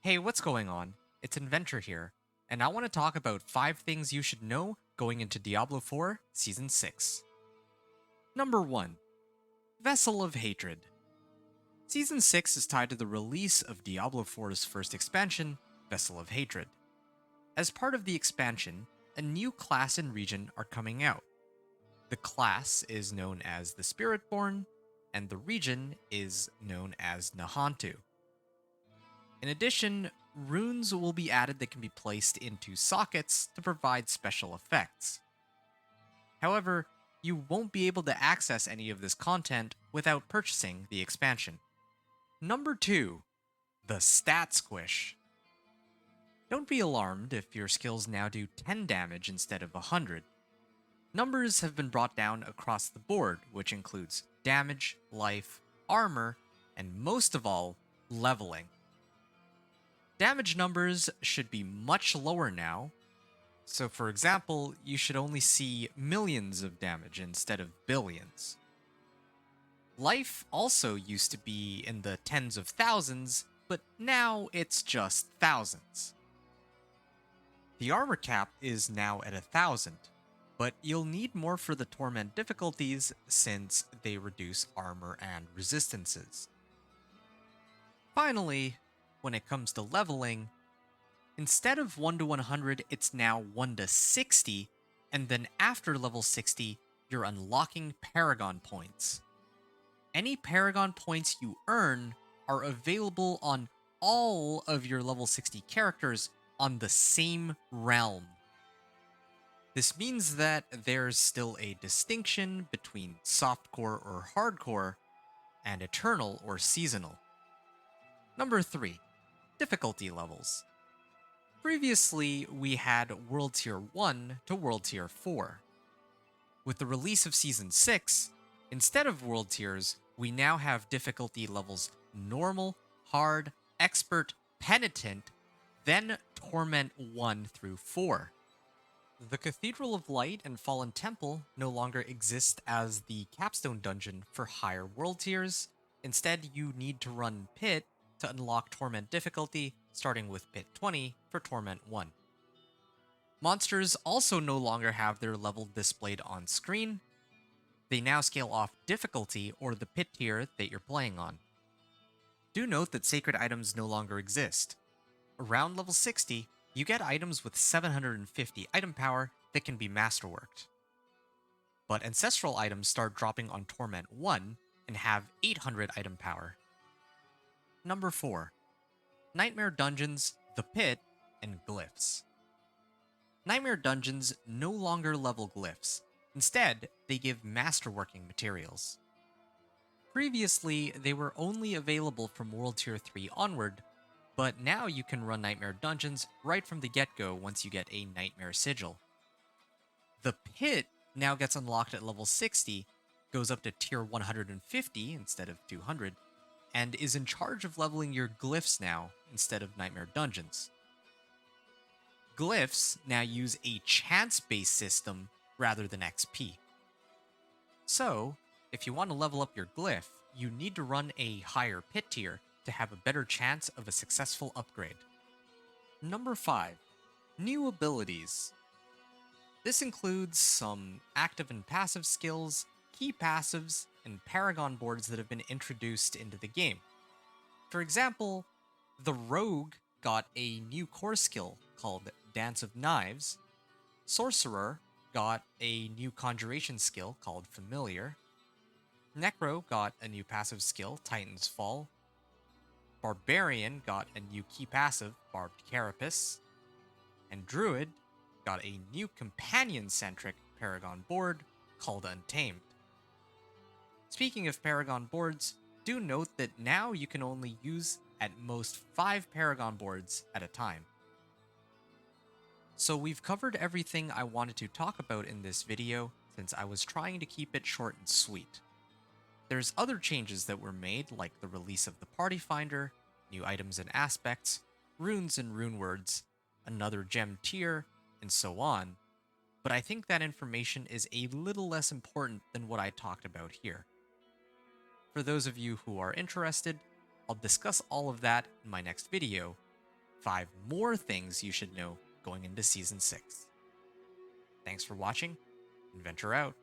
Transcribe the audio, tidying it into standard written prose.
Hey, what's going on? It's Inventor here, and I want to talk about 5 things you should know going into Diablo 4 Season 6. Number 1. Vessel of Hatred. Season 6 is tied to the release of Diablo 4's first expansion, Vessel of Hatred. As part of the expansion, a new class and region are coming out. The class is known as the Spiritborn, and the region is known as Nahantu. In addition, runes will be added that can be placed into sockets to provide special effects. However, you won't be able to access any of this content without purchasing the expansion. Number 2. The Stat Squish. Don't be alarmed if your skills now do 10 damage instead of 100. Numbers have been brought down across the board, which includes damage, life, armor, and most of all, leveling. Damage numbers should be much lower now, so for example, you should only see millions of damage instead of billions. Life also used to be in the tens of thousands, but now it's just thousands. The armor cap is now at 1,000, but you'll need more for the torment difficulties since they reduce armor and resistances. Finally, when it comes to leveling, instead of 1 to 100, it's now 1 to 60, and then after level 60, you're unlocking Paragon points. Any Paragon points you earn are available on all of your level 60 characters on the same realm. This means that there's still a distinction between softcore or hardcore and eternal or seasonal. Number 3. Difficulty levels. Previously, we had World Tier 1 to World Tier 4. With the release of Season 6, instead of World Tiers, we now have difficulty levels Normal, Hard, Expert, Penitent, then Torment 1 through 4. The Cathedral of Light and Fallen Temple no longer exist as the capstone dungeon for higher world tiers. Instead, you need to run Pit to unlock Torment difficulty, starting with Pit 20 for Torment 1. Monsters also no longer have their level displayed on screen. They now scale off difficulty or the Pit tier that you're playing on. Do note that sacred items no longer exist. Around level 60, you get items with 750 item power that can be masterworked. But ancestral items start dropping on Torment 1 and have 800 item power. Number 4. Nightmare Dungeons, the Pit, and Glyphs. Nightmare Dungeons no longer level glyphs. Instead, they give masterworking materials. Previously, they were only available from World Tier 3 onward, but now you can run Nightmare Dungeons right from the get-go once you get a Nightmare Sigil. The Pit now gets unlocked at level 60, goes up to tier 150 instead of 200, and is in charge of leveling your glyphs now instead of Nightmare Dungeons. Glyphs now use a chance-based system rather than XP. So, if you want to level up your glyph, you need to run a higher Pit tier to have a better chance of a successful upgrade. Number 5. New abilities. This includes some active and passive skills, key passives, and paragon boards that have been introduced into the game. For example, the Rogue got a new core skill called Dance of Knives, Sorcerer got a new conjuration skill called Familiar, Necro got a new passive skill, Titan's Fall, Barbarian got a new key passive, Barbed Carapace, and Druid got a new companion-centric Paragon board called Untamed. Speaking of Paragon boards, do note that now you can only use at most 5 Paragon boards at a time. So we've covered everything I wanted to talk about in this video since I was trying to keep it short and sweet. There's other changes that were made, like the release of the Party Finder, new items and aspects, runes and rune words, another gem tier, and so on, but I think that information is a little less important than what I talked about here. For those of you who are interested, I'll discuss all of that in my next video, 5 more things you should know going into Season 6. Thanks for watching, and venture out.